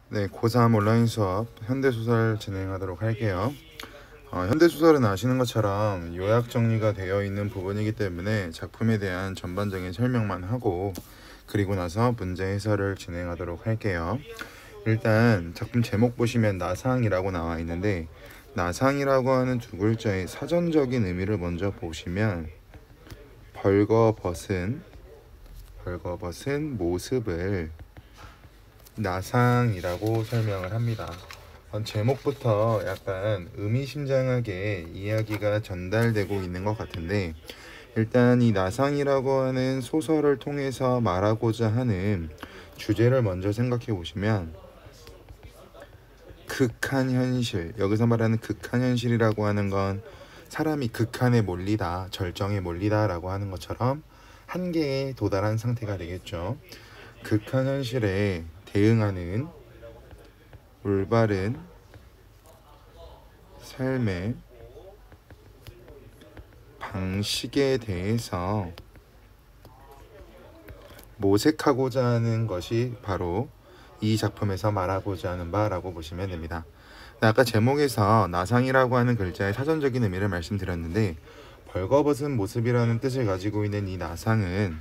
네, 고3 온라인 수업 현대소설 진행하도록 할게요. 현대소설은 아시는 것처럼 요약 정리가 되어 있는 부분이기 때문에 작품에 대한 전반적인 설명만 하고 그리고 나서 문제 해설을 진행하도록 할게요. 일단 작품 제목 보시면 나상이라고 나와 있는데, 나상이라고 하는 두 글자의 사전적인 의미를 먼저 보시면 벌거벗은 모습을 나상이라고 설명을 합니다. 제목부터 약간 의미심장하게 이야기가 전달되고 있는 것 같은데, 일단 이 나상이라고 하는 소설을 통해서 말하고자 하는 주제를 먼저 생각해 보시면, 극한 현실, 여기서 말하는 극한 현실이라고 하는 건 사람이 극한에 몰리다, 절정에 몰리다 라고 하는 것처럼 한계에 도달한 상태가 되겠죠. 극한 현실에 대응하는 올바른 삶의 방식에 대해서 모색하고자 하는 것이 바로 이 작품에서 말하고자 하는 바라고 보시면 됩니다. 아까 제목에서 나상이라고 하는 글자의 사전적인 의미를 말씀드렸는데, 벌거벗은 모습이라는 뜻을 가지고 있는 이 나상은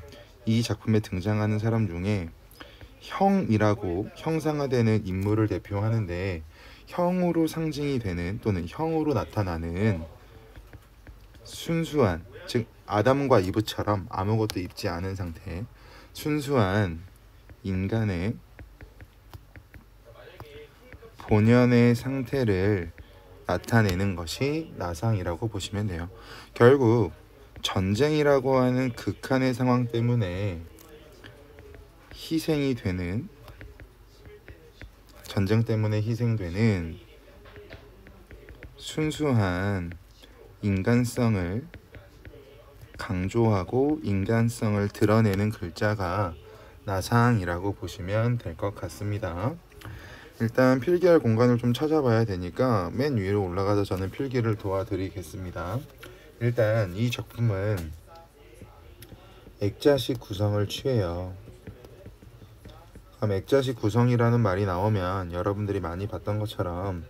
이 작품에 등장하는 사람 중에 형이라고 형상화되는 인물을 대표하는데, 형으로 상징이 되는 또는 형으로 나타나는 순수한, 즉 아담과 이브처럼 아무것도 입지 않은 상태, 순수한 인간의 본연의 상태를 나타내는 것이 나상이라고 보시면 돼요. 결국 전쟁이라고 하는 극한의 상황 때문에 희생이 되는, 전쟁 때문에 희생되는 순수한 인간성을 강조하고 인간성을 드러내는 글자가 나상이라고 보시면 될 것 같습니다. 일단 필기할 공간을 좀 찾아봐야 되니까 맨 위로 올라가서 저는 필기를 도와드리겠습니다. 일단 이 작품은 액자식 구성을 취해요. 그럼 액자식 구성이라는 말이 나오면 여러분들이 많이 봤던 것처럼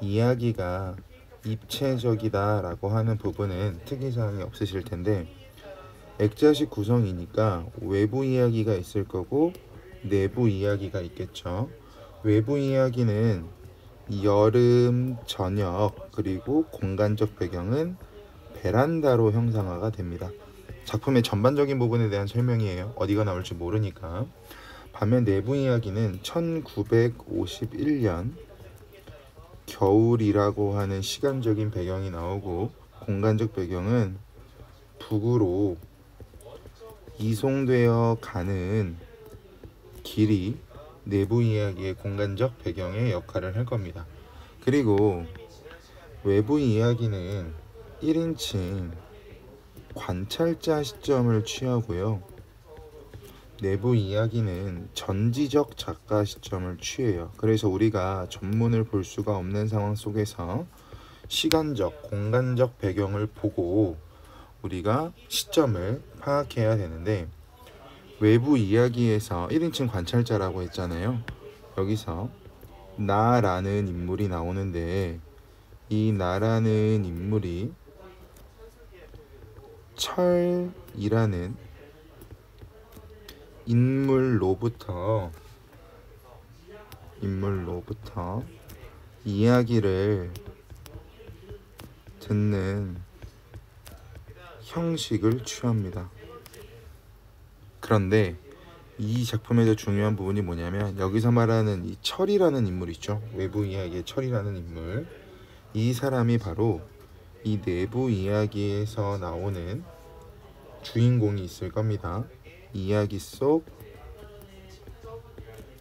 이야기가 입체적이다 라고 하는 부분은 특이사항이 없으실 텐데, 액자식 구성이니까 외부 이야기가 있을 거고 내부 이야기가 있겠죠. 외부 이야기는 여름 저녁, 그리고 공간적 배경은 베란다로 형상화가 됩니다. 작품의 전반적인 부분에 대한 설명이에요. 어디가 나올지 모르니까. 반면 내부 이야기는 1951년 겨울이라고 하는 시간적인 배경이 나오고, 공간적 배경은 북으로 이송되어 가는 길이 내부 이야기의 공간적 배경의 역할을 할 겁니다. 그리고 외부 이야기는 1인칭 관찰자 시점을 취하고요. 내부 이야기는 전지적 작가 시점을 취해요. 그래서 우리가 전문을 볼 수가 없는 상황 속에서 시간적, 공간적 배경을 보고 우리가 시점을 파악해야 되는데, 외부 이야기에서 1인칭 관찰자라고 했잖아요. 여기서 나라는 인물이 나오는데, 이 나라는 인물이 철이라는 인물로부터 이야기를 듣는 형식을 취합니다. 그런데 이 작품에서 중요한 부분이 뭐냐면, 여기서 말하는 이 철이라는 인물 있죠. 외부 이야기의 철이라는 인물, 이 사람이 바로 이 내부 이야기에서 나오는 주인공이 있을 겁니다. 이야기 속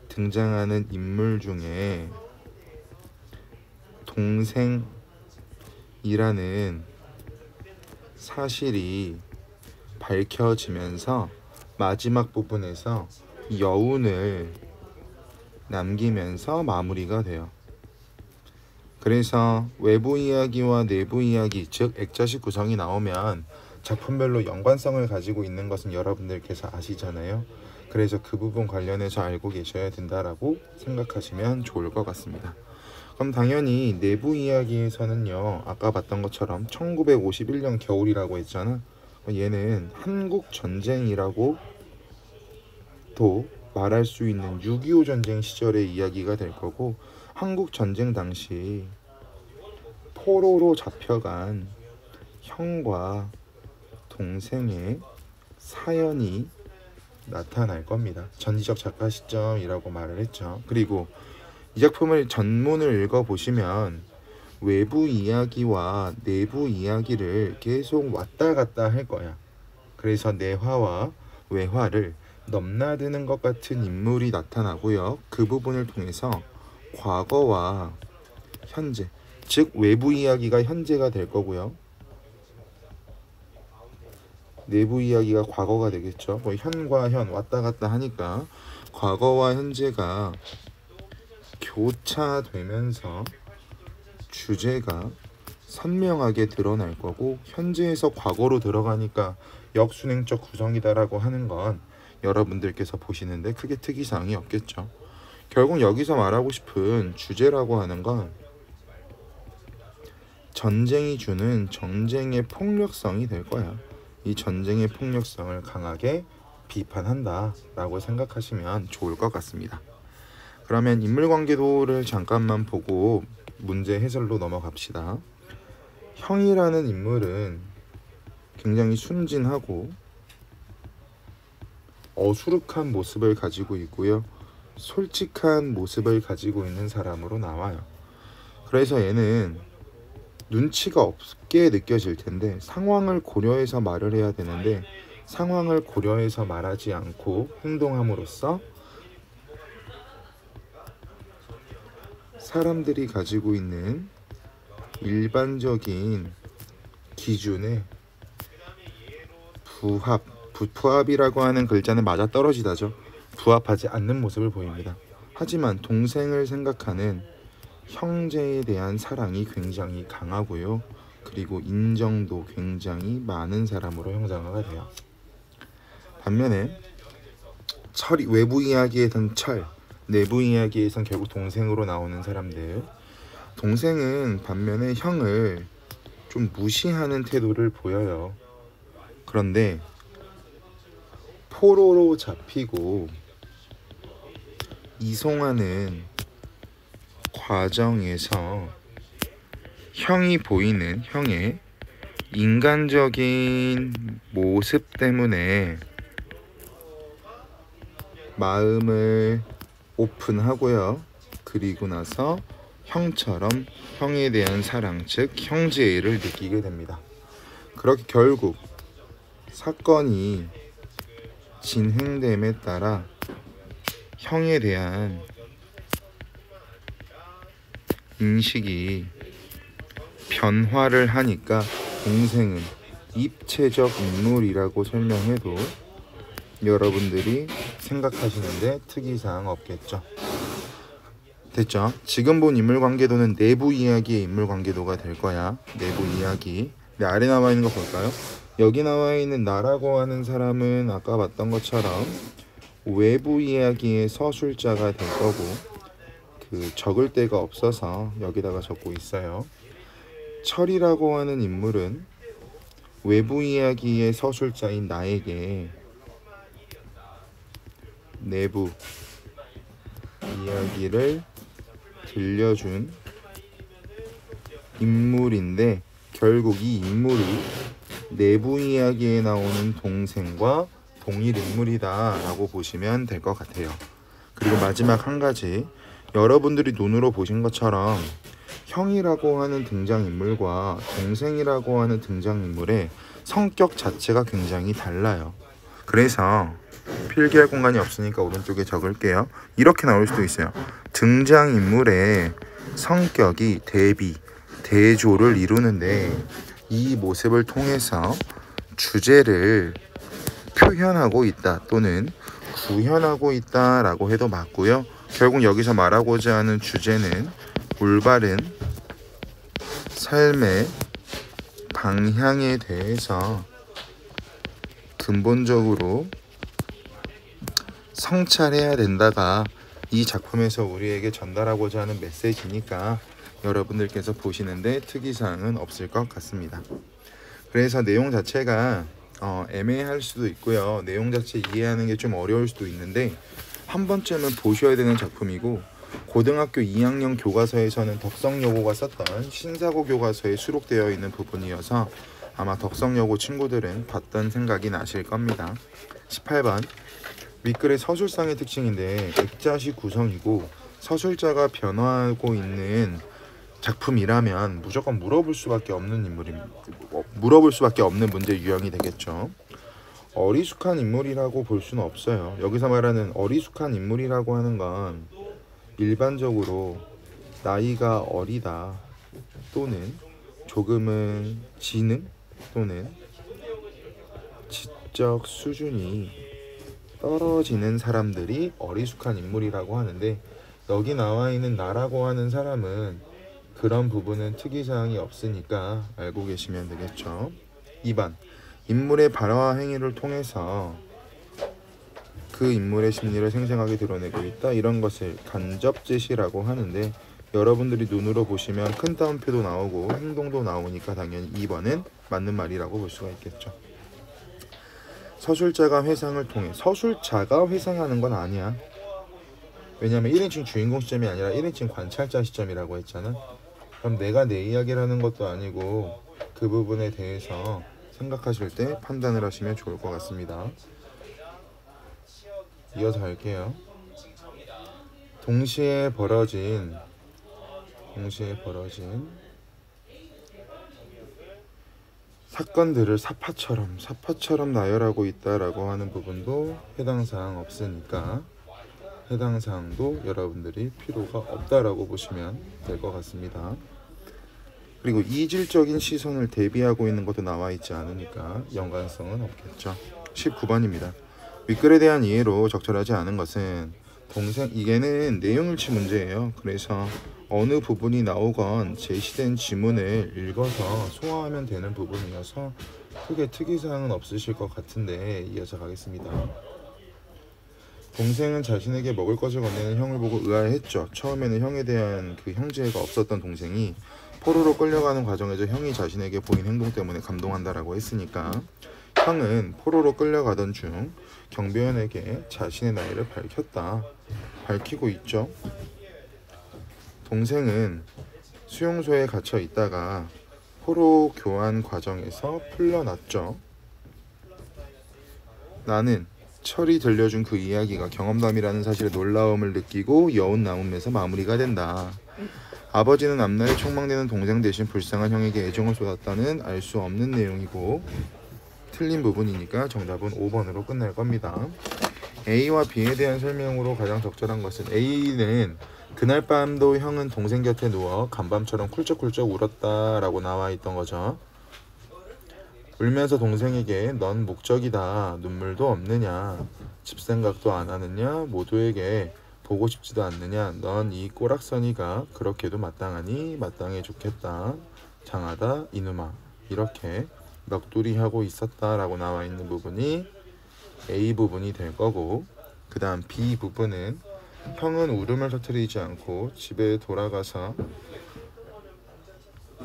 등장하는 인물 중에 동생이라는 사실이 밝혀지면서 마지막 부분에서 여운을 남기면서 마무리가 돼요. 그래서 외부 이야기와 내부 이야기, 즉 액자식 구성이 나오면 작품별로 연관성을 가지고 있는 것은 여러분들께서 아시잖아요. 그래서 그 부분 관련해서 알고 계셔야 된다라고 생각하시면 좋을 것 같습니다. 그럼 당연히 내부 이야기에서는요, 아까 봤던 것처럼 1951년 겨울이라고 했잖아. 얘는 한국 전쟁이라고 또 말할 수 있는 6.25 전쟁 시절의 이야기가 될 거고, 한국 전쟁 당시 포로로 잡혀간 형과 동생의 사연이 나타날 겁니다. 전지적 작가 시점이라고 말을 했죠. 그리고 이 작품을 전문을 읽어보시면 외부 이야기와 내부 이야기를 계속 왔다 갔다 할 거야. 그래서 내화와 외화를 넘나드는 것 같은 인물이 나타나고요. 그 부분을 통해서 과거와 현재, 즉 외부 이야기가 현재가 될 거고요. 내부 이야기가 과거가 되겠죠. 뭐 현과 현 왔다 갔다 하니까 과거와 현재가 교차되면서 주제가 선명하게 드러날 거고, 현재에서 과거로 들어가니까 역순행적 구성이다라고 하는 건 여러분들께서 보시는데 크게 특이사항이 없겠죠. 결국 여기서 말하고 싶은 주제라고 하는 건 전쟁이 주는 전쟁의 폭력성이 될 거야. 이 전쟁의 폭력성을 강하게 비판한다 라고 생각하시면 좋을 것 같습니다. 그러면 인물관계도를 잠깐만 보고 문제 해설로 넘어갑시다. 형이라는 인물은 굉장히 순진하고 어수룩한 모습을 가지고 있고요, 솔직한 모습을 가지고 있는 사람으로 나와요. 그래서 얘는 눈치가 없게 느껴질 텐데 상황을 고려해서 말을 해야 되는데, 상황을 고려해서 말하지 않고 행동함으로써 사람들이 가지고 있는 일반적인 기준에 부합이라고 하는 글자는 맞아떨어지다죠. 부합하지 않는 모습을 보입니다. 하지만 동생을 생각하는 형제에 대한 사랑이 굉장히 강하고요, 그리고 인정도 굉장히 많은 사람으로 형상화가 돼요. 반면에 철이 외부 이야기에선 철, 내부 이야기에선 결국 동생으로 나오는 사람들. 동생은 반면에 형을 좀 무시하는 태도를 보여요. 그런데 포로로 잡히고 이송하는 과정에서 형이 보이는 형의 인간적인 모습 때문에 마음을 오픈하고요, 그리고 나서 형처럼 형에 대한 사랑, 즉 형제애를 느끼게 됩니다. 그렇게 결국 사건이 진행됨에 따라 형에 대한 인식이 변화를 하니까 동생은 입체적 인물이라고 설명해도 여러분들이 생각하시는데 특이사항 없겠죠. 됐죠? 지금 본 인물관계도는 내부 이야기의 인물관계도가 될 거야. 내부 이야기. 네, 아래 나와 있는 거 볼까요? 여기 나와 있는 나라고 하는 사람은 아까 봤던 것처럼 외부 이야기의 서술자가 될 거고, 적을 데가 없어서 여기다가 적고 있어요. 철이라고 하는 인물은 외부 이야기의 서술자인 나에게 내부 이야기를 들려준 인물인데, 결국 이 인물이 내부 이야기에 나오는 동생과 동일 인물이다 라고 보시면 될 것 같아요. 그리고 마지막 한 가지, 여러분들이 눈으로 보신 것처럼 형이라고 하는 등장인물과 동생이라고 하는 등장인물의 성격 자체가 굉장히 달라요. 그래서 필기할 공간이 없으니까 오른쪽에 적을게요. 이렇게 나올 수도 있어요. 등장인물의 성격이 대비, 대조를 이루는데 이 모습을 통해서 주제를 표현하고 있다 또는 구현하고 있다 라고 해도 맞고요. 결국 여기서 말하고자 하는 주제는 올바른 삶의 방향에 대해서 근본적으로 성찰해야 된다가 이 작품에서 우리에게 전달하고자 하는 메시지니까 여러분들께서 보시는데 특이사항은 없을 것 같습니다. 그래서 내용 자체가 애매할 수도 있고요. 내용 자체 이해하는 게 좀 어려울 수도 있는데 한 번쯤은 보셔야 되는 작품이고, 고등학교 2학년 교과서에서는 덕성여고가 썼던 신사고 교과서에 수록되어 있는 부분이어서 아마 덕성여고 친구들은 봤던 생각이 나실 겁니다. 18번 윗글의 서술상의 특징인데 액자식 구성이고 서술자가 변화하고 있는 작품이라면 무조건 물어볼 수밖에 없는 문제 유형이 되겠죠. 어리숙한 인물이라고 볼 수는 없어요. 여기서 말하는 어리숙한 인물이라고 하는 건 일반적으로 나이가 어리다 또는 조금은 지능 또는 지적 수준이 떨어지는 사람들이 어리숙한 인물이라고 하는데, 여기 나와 있는 나라고 하는 사람은 그런 부분은 특이사항이 없으니까 알고 계시면 되겠죠. 2번 인물의 발화와 행위를 통해서 그 인물의 심리를 생생하게 드러내고 있다. 이런 것을 간접제시라고 하는데, 여러분들이 눈으로 보시면 큰 따옴표도 나오고 행동도 나오니까 당연히 2번은 맞는 말이라고 볼 수가 있겠죠. 서술자가 회상을 통해, 서술자가 회상하는 건 아니야. 왜냐면 1인칭 주인공 시점이 아니라 1인칭 관찰자 시점이라고 했잖아. 그럼 내가 내 이야기를 하는 것도 아니고 그 부분에 대해서 생각하실 때 판단을 하시면 좋을 것 같습니다. 이어서 할게요. 동시에 벌어진 사건들을 사파처럼 나열하고 있다라고 하는 부분도 해당 사항 없으니까 해당 사항도 여러분들이 필요가 없다라고 보시면 될 것 같습니다. 그리고 이질적인 시선을 대비하고 있는 것도 나와 있지 않으니까 연관성은 없겠죠. 19번입니다. 윗글에 대한 이해로 적절하지 않은 것은 이게는 내용일치 문제예요. 그래서 어느 부분이 나오건 제시된 지문을 읽어서 소화하면 되는 부분이어서 크게 특이사항은 없으실 것 같은데 이어서 가겠습니다. 동생은 자신에게 먹을 것을 건네는 형을 보고 의아해했죠. 처음에는 형에 대한 그 형제가 없었던 동생이 포로로 끌려가는 과정에서 형이 자신에게 보인 행동 때문에 감동한다라고 했으니까 형은 포로로 끌려가던 중 경비원에게 자신의 나이를 밝히고 있죠. 동생은 수용소에 갇혀 있다가 포로 교환 과정에서 풀려났죠. 나는 철이 들려준 그 이야기가 경험담이라는 사실에 놀라움을 느끼고 여운 나오면서 마무리가 된다. 아버지는 앞날에 촉망되는 동생 대신 불쌍한 형에게 애정을 쏟았다는 알 수 없는 내용이고 틀린 부분이니까 정답은 5번으로 끝날 겁니다. A와 B에 대한 설명으로 가장 적절한 것은, A는 그날 밤도 형은 동생 곁에 누워 간밤처럼 쿨쩍쿨쩍 울었다라고 나와 있던 거죠. 울면서 동생에게 넌 목적이다, 눈물도 없느냐, 집 생각도 안 하느냐, 모두에게 보고 싶지도 않느냐, 넌 이 꼬락서니가 그렇게도 마땅하니 마땅해 좋겠다, 장하다 이놈아, 이렇게 넋두리하고 있었다라고 나와 있는 부분이 A 부분이 될 거고, 그 다음 B 부분은 형은 울음을 터뜨리지 않고 집에 돌아가서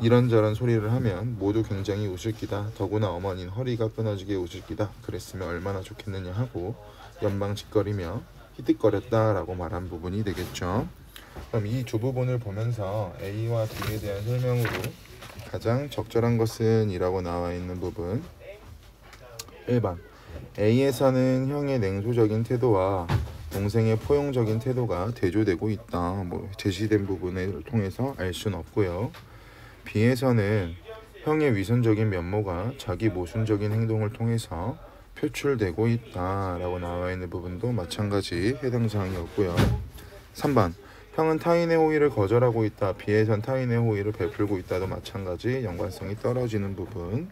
이런저런 소리를 하면 모두 굉장히 웃을 기다, 더구나 어머니는 허리가 끊어지게 웃을 기다, 그랬으면 얼마나 좋겠느냐 하고 연방짓거리며 히끅거렸다라고 말한 부분이 되겠죠. 그럼 이 두 부분을 보면서 A와 B에 대한 설명으로 가장 적절한 것은 이라고 나와 있는 부분, 1번 A에서는 형의 냉소적인 태도와 동생의 포용적인 태도가 대조되고 있다. 제시된 부분을 통해서 알 수는 없고요. B에서는 형의 위선적인 면모가 자기 모순적인 행동을 통해서 표출되고 있다 라고 나와 있는 부분도 마찬가지 해당 사항이 없고요. 3번 형은 타인의 호의를 거절하고 있다. B에선 타인의 호의를 베풀고 있다도 마찬가지 연관성이 떨어지는 부분.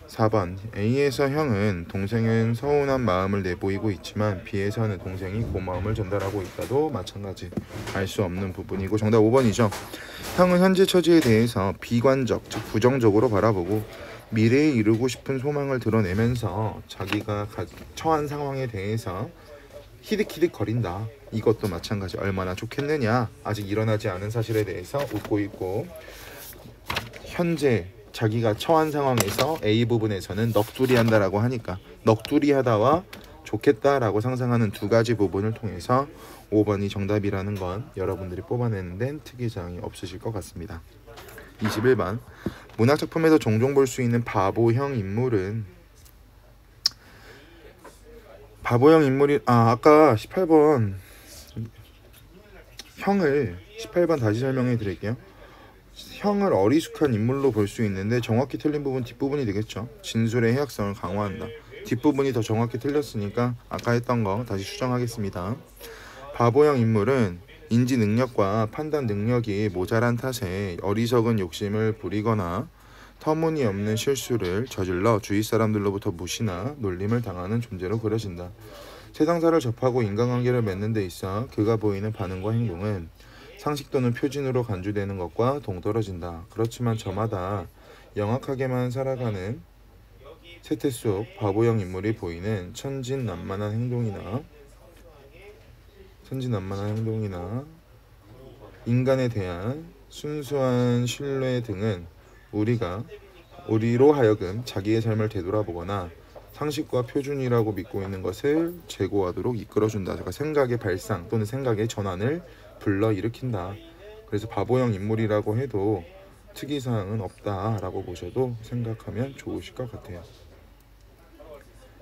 4번 A에서 형은 동생은 서운한 마음을 내보이고 있지만 B에서는 동생이 고마움을 전달하고 있다도 마찬가지 알 수 없는 부분이고 정답 5번이죠. 형은 현재 처지에 대해서 비관적, 즉 부정적으로 바라보고 미래에 이루고 싶은 소망을 드러내면서 자기가 처한 상황에 대해서 히득히득 거린다. 이것도 마찬가지. 얼마나 좋겠느냐. 아직 일어나지 않은 사실에 대해서 웃고 있고, 현재 자기가 처한 상황에서 A 부분에서는 넋두리 한다라고 하니까 넋두리 하다와 좋겠다라고 상상하는 두 가지 부분을 통해서 5번이 정답이라는 건 여러분들이 뽑아내는 데는 특이사항이 없으실 것 같습니다. 21번 문학작품에서 종종 볼 수 있는 바보형 인물은, 바보형 인물이 아까 18번 형을 18번 다시 설명해 드릴게요. 형을 어리숙한 인물로 볼 수 있는데 정확히 틀린 부분 뒷부분이 되겠죠. 진술의 해악성을 강화한다. 뒷부분이 더 정확히 틀렸으니까 아까 했던 거 다시 수정하겠습니다. 바보형 인물은 인지 능력과 판단 능력이 모자란 탓에 어리석은 욕심을 부리거나 터무니없는 실수를 저질러 주위 사람들로부터 무시나 놀림을 당하는 존재로 그려진다. 세상사를 접하고 인간관계를 맺는 데 있어 그가 보이는 반응과 행동은 상식 또는 표준으로 간주되는 것과 동떨어진다. 그렇지만 저마다 영악하게만 살아가는 세태 속 바보형 인물이 보이는 천진난만한 행동이나 인간에 대한 순수한 신뢰 등은 우리로 하여금 자기의 삶을 되돌아보거나 상식과 표준이라고 믿고 있는 것을 제고하도록 이끌어준다. 그러니까 생각의 발상 또는 생각의 전환을 불러일으킨다. 그래서 바보형 인물이라고 해도 특이사항은 없다라고 보셔도 생각하면 좋으실 것 같아요.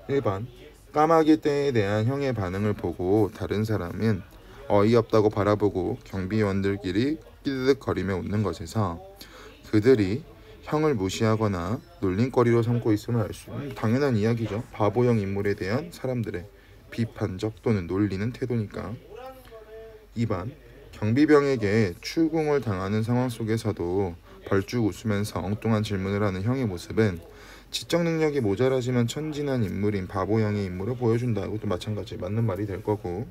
1번 까마귀 떼에 대한 형의 반응을 보고 다른 사람은 어이없다고 바라보고 경비원들끼리 끼득거리며 웃는 것에서 그들이 형을 무시하거나 놀림거리로 삼고 있음을 알 수 있는 당연한 이야기죠. 바보형 인물에 대한 사람들의 비판적 또는 놀리는 태도니까. 2번 경비병에게 추궁을 당하는 상황 속에서도 벌쭉 웃으면서 엉뚱한 질문을 하는 형의 모습은 지적 능력이 모자라지만 천진한 인물인 바보형의 인물을 보여준다. 이것도 마찬가지 맞는 말이 될 거고,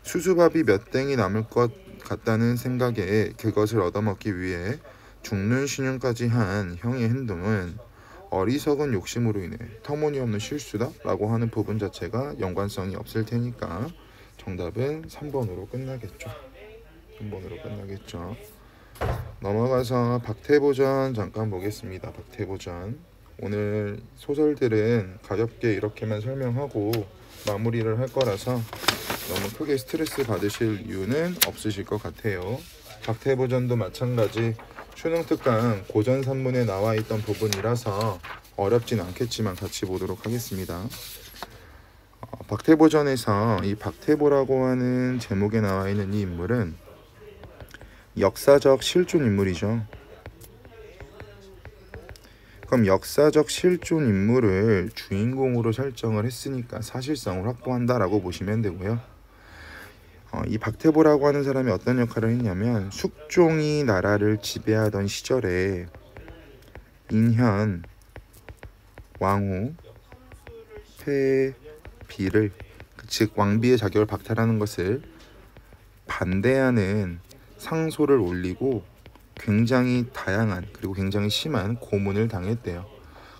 수수밥이 몇 땡이 남을 것 같다는 생각에 그것을 얻어먹기 위해 죽는 신용까지 한 형의 행동은 어리석은 욕심으로 인해 터무니없는 실수다 라고 하는 부분 자체가 연관성이 없을 테니까 정답은 3번으로 끝나겠죠. 3번으로 끝나겠죠. 넘어가서 박태보전 잠깐 보겠습니다. 박태보전. 오늘 소설들은 가볍게 이렇게만 설명하고 마무리를 할 거라서 너무 크게 스트레스 받으실 이유는 없으실 것 같아요. 박태보전도 마찬가지 수능 특강 고전 산문에 나와 있던 부분이라서 어렵진 않겠지만 같이 보도록 하겠습니다. 박태보전에서 이 박태보라고 하는 제목에 나와 있는 이 인물은 역사적 실존 인물이죠. 그럼 역사적 실존 인물을 주인공으로 설정을 했으니까 사실성을 확보한다라고 보시면 되고요. 이 박태보라고 하는 사람이 어떤 역할을 했냐면 숙종이 나라를 지배하던 시절에 인현, 왕후, 폐비를 즉 왕비의 자격을 박탈하는 것을 반대하는 상소를 올리고 굉장히 다양한 그리고 굉장히 심한 고문을 당했대요.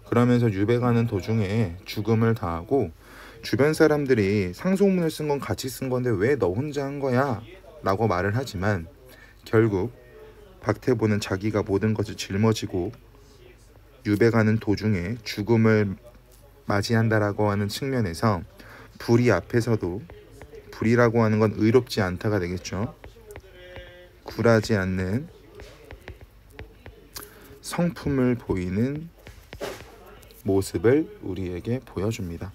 그러면서 유배가는 도중에 죽음을 당하고 주변 사람들이 상소문을 쓴 건 같이 쓴 건데 왜 너 혼자 한 거야? 라고 말을 하지만 결국 박태보는 자기가 모든 것을 짊어지고 유배가는 도중에 죽음을 맞이한다라고 하는 측면에서 불의 앞에서도 불이라고 하는 건 의롭지 않다가 되겠죠. 굴하지 않는 성품을 보이는 모습을 우리에게 보여줍니다.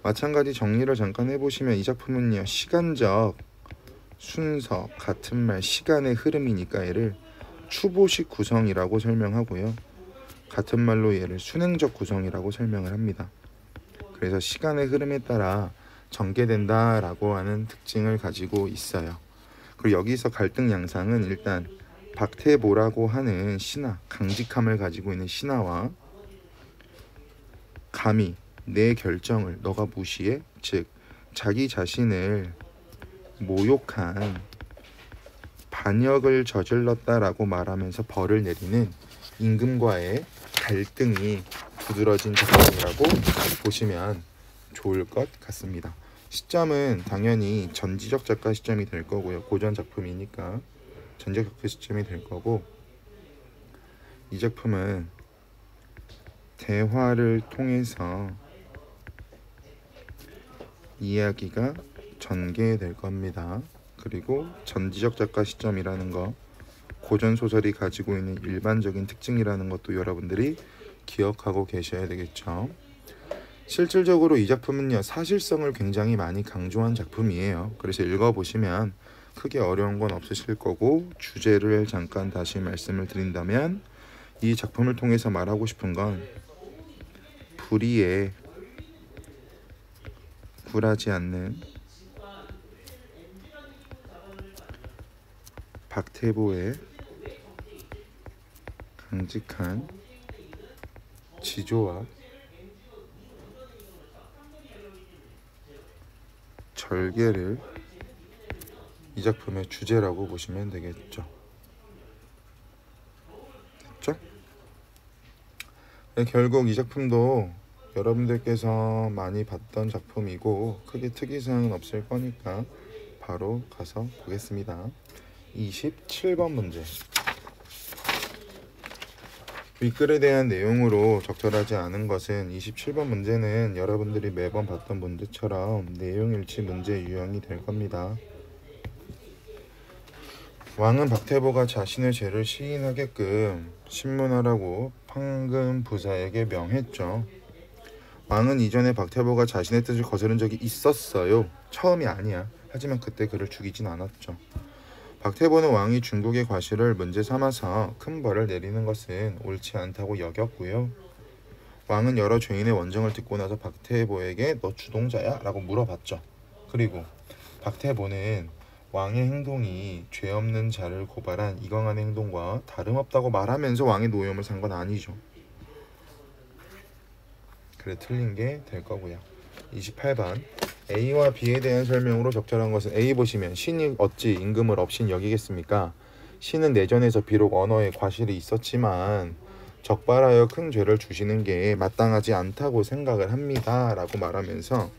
마찬가지 정리를 잠깐 해보시면 이 작품은요, 시간적 순서, 같은 말, 시간의 흐름이니까 얘를 추보식 구성이라고 설명하고요. 같은 말로 얘를 순행적 구성이라고 설명을 합니다. 그래서 시간의 흐름에 따라 전개된다라고 하는 특징을 가지고 있어요. 그리고 여기서 갈등 양상은 일단 박태보라고 하는 신하, 강직함을 가지고 있는 신하와 감히 내 결정을 너가 무시해? 즉 자기 자신을 모욕한 반역을 저질렀다라고 말하면서 벌을 내리는 임금과의 갈등이 두드러진 작품이라고 보시면 좋을 것 같습니다. 시점은 당연히 전지적 작가 시점이 될 거고요. 고전 작품이니까 전지적 작가 시점이 될 거고, 이 작품은 대화를 통해서 이야기가 전개될 겁니다. 그리고 전지적 작가 시점이라는 거, 고전 소설이 가지고 있는 일반적인 특징이라는 것도 여러분들이 기억하고 계셔야 되겠죠. 실질적으로 이 작품은요, 사실성을 굉장히 많이 강조한 작품이에요. 그래서 읽어보시면 크게 어려운 건 없으실 거고, 주제를 잠깐 다시 말씀을 드린다면 이 작품을 통해서 말하고 싶은 건 불의에 굴하지 않는 박태보의 강직한 지조와 절개를 이 작품의 주제라고 보시면 되겠죠. 됐죠? 네, 결국 이 작품도 여러분들께서 많이 봤던 작품이고 크게 특이사항은 없을 거니까 바로 가서 보겠습니다. 27번 문제. 윗글에 대한 내용으로 적절하지 않은 것은 27번 문제는 여러분들이 매번 봤던 문제처럼 내용일치 문제 유형이 될 겁니다. 왕은 박태보가 자신의 죄를 시인하게끔 신문하라고 판금 부사에게 명했죠. 왕은 이전에 박태보가 자신의 뜻을 거스른 적이 있었어요. 처음이 아니야. 하지만 그때 그를 죽이진 않았죠. 박태보는 왕이 중국의 과실을 문제 삼아서 큰 벌을 내리는 것은 옳지 않다고 여겼고요. 왕은 여러 죄인의 원정을 듣고 나서 박태보에게 너 주동자야? 라고 물어봤죠. 그리고 박태보는 왕의 행동이 죄 없는 자를 고발한 이강한 행동과 다름없다고 말하면서 왕의 노염을 산 건 아니죠. 그래, 틀린 게 될 거고요. 28번. A와 B에 대한 설명으로 적절한 것은, A 보시면 신이 어찌 임금을 업신 여기겠습니까? 신은 내전에서 비록 언어에 과실이 있었지만 적발하여 큰 죄를 주시는 게 마땅하지 않다고 생각을 합니다 라고 말하면서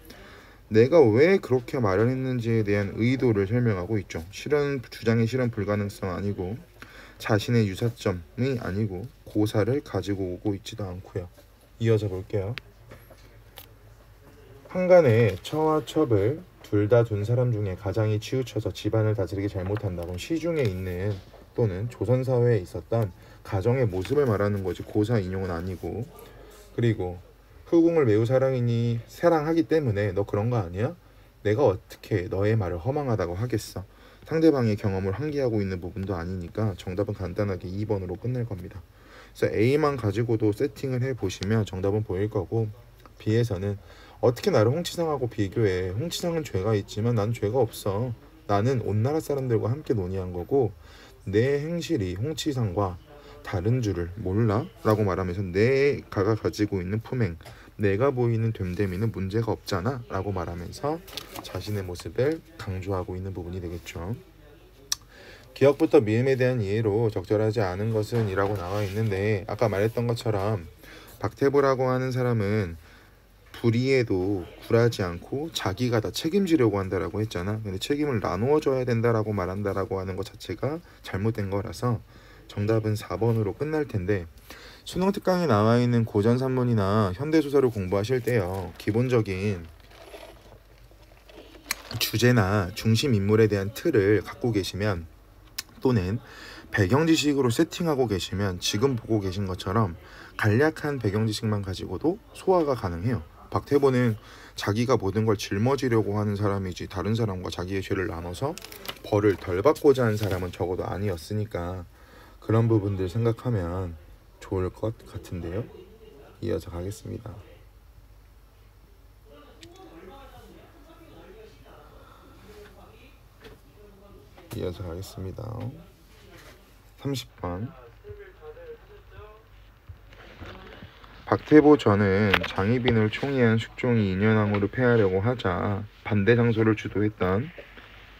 내가 왜 그렇게 말을 했는지에 대한 의도를 설명하고 있죠. 주장의 실현 불가능성 아니고 자신의 유사점이 아니고 고사를 가지고 오고 있지도 않고요. 이어서 볼게요. 한간에 처와 첩을 둘 다 둔 사람 중에 가장이 치우쳐서 집안을 다스리기 잘못한다면 시중에 있는 또는 조선사회에 있었던 가정의 모습을 말하는 거지 고사 인용은 아니고, 그리고 후궁을 매우 사랑하기 때문에 너 그런 거 아니야? 내가 어떻게 너의 말을 허망하다고 하겠어. 상대방의 경험을 환기하고 있는 부분도 아니니까 정답은 간단하게 2번으로 끝낼 겁니다. 그래서 A만 가지고도 세팅을 해보시면 정답은 보일 거고, B에서는 어떻게 나를 홍치상하고 비교해. 홍치상은 죄가 있지만 난 죄가 없어. 나는 온 나라 사람들과 함께 논의한 거고 내 행실이 홍치상과 다른 줄을 몰라? 라고 말하면서 내가 가지고 있는 품행, 내가 보이는 됨됨이는 문제가 없잖아 라고 말하면서 자신의 모습을 강조하고 있는 부분이 되겠죠. 기억부터 미음에 대한 이해로 적절하지 않은 것은 이라고 나와 있는데, 아까 말했던 것처럼 박태보라고 하는 사람은 불의에도 굴하지 않고 자기가 다 책임지려고 한다라고 했잖아. 근데 책임을 나누어 줘야 된다라고 말한다라고 하는 것 자체가 잘못된 거라서 정답은 4번으로 끝날 텐데, 수능 특강에 나와 있는 고전 산문이나 현대 소설을 공부하실 때요, 기본적인 주제나 중심 인물에 대한 틀을 갖고 계시면 또는 배경 지식으로 세팅하고 계시면 지금 보고 계신 것처럼 간략한 배경 지식만 가지고도 소화가 가능해요. 박태보는 자기가 모든 걸 짊어지려고 하는 사람이지 다른 사람과 자기의 죄를 나눠서 벌을 덜 받고자 하는 사람은 적어도 아니었으니까 그런 부분들 생각하면 좋을 것 같은데요. 이어서 가겠습니다. 이어서 가겠습니다. 30번. 박태보 전은 장희빈을 총애한 숙종이 인현왕후를 폐하려고 하자 반대 장소를 주도했던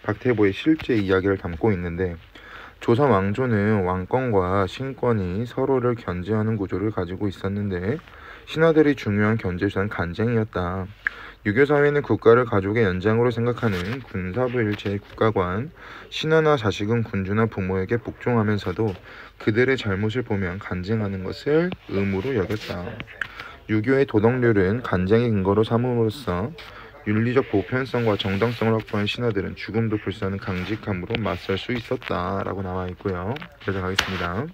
박태보의 실제 이야기를 담고 있는데, 조선 왕조는 왕권과 신권이 서로를 견제하는 구조를 가지고 있었는데 신하들이 중요한 견제수단 간쟁이었다. 유교사회는 국가를 가족의 연장으로 생각하는 군사부일체의 국가관, 신하나 자식은 군주나 부모에게 복종하면서도 그들의 잘못을 보면 간쟁하는 것을 의무로 여겼다. 유교의 도덕률은 간쟁의 근거로 삼음으로써 윤리적 보편성과 정당성을 확보한 신하들은 죽음도 불사하는 강직함으로 맞설 수 있었다라고 나와 있고요. 계속 가겠습니다.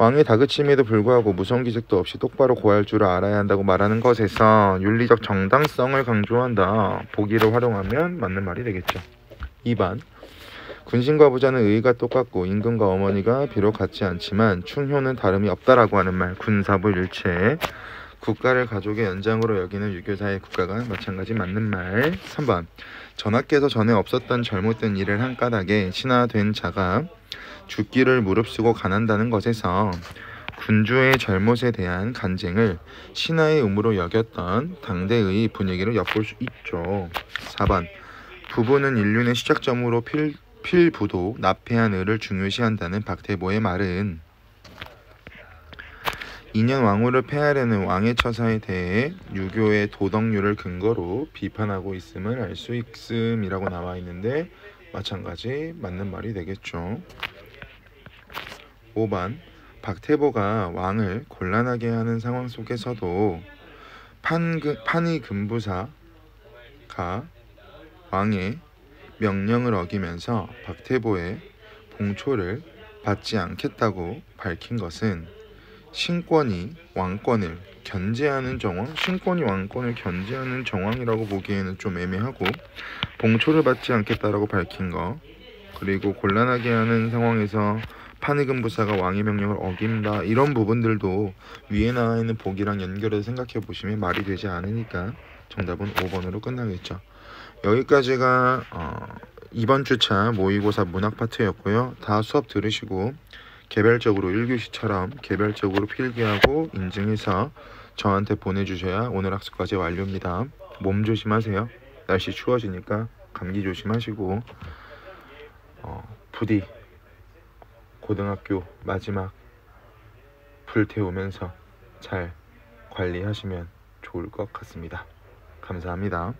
왕의 다그침에도 불구하고 무성기색도 없이 똑바로 고할 줄 알아야 한다고 말하는 것에서 윤리적 정당성을 강조한다. 보기를 활용하면 맞는 말이 되겠죠. 2번 군신과 부자는 의의가 똑같고 임금과 어머니가 비록 같지 않지만 충효는 다름이 없다라고 하는 말. 군사부 일체. 국가를 가족의 연장으로 여기는 유교사의 국가가 마찬가지 맞는 말. 3번 전하께서 전에 없었던 잘못된 일을 한 까닭에 신하된 자가 죽기를 무릅쓰고 간한다는 것에서 군주의 잘못에 대한 간쟁을 신하의 의무로 여겼던 당대의 분위기를 엿볼 수 있죠. 4번 부부는 인륜의 시작점으로 필부도 납폐한 을을 중요시한다는 박태보의 말은 2년 왕후를 폐하려는 왕의 처사에 대해 유교의 도덕률을 근거로 비판하고 있음을 알 수 있음이라고 나와 있는데 마찬가지 맞는 말이 되겠죠. 5번 박태보가 왕을 곤란하게 하는 상황 속에서도 판의 금부사가 왕의 명령을 어기면서 박태보의 봉초를 받지 않겠다고 밝힌 것은 신권이 왕권을 견제하는 정황, 신권이 왕권을 견제하는 정황이라고 보기에는 좀 애매하고 봉초를 받지 않겠다라고 밝힌 거, 그리고 곤란하게 하는 상황에서 판의금부사가 왕의 명령을 어긴다, 이런 부분들도 위에 나와 있는 보기랑 연결해서 생각해 보시면 말이 되지 않으니까 정답은 5번으로 끝나겠죠. 여기까지가 이번 주차 모의고사 문학 파트였고요. 다 수업 들으시고 개별적으로 1교시처럼 개별적으로 필기하고 인증해서 저한테 보내주셔야 오늘 학습까지 완료입니다. 몸 조심하세요. 날씨 추워지니까 감기 조심하시고 부디 고등학교 마지막 불태우면서 잘 관리하시면 좋을 것 같습니다. 감사합니다.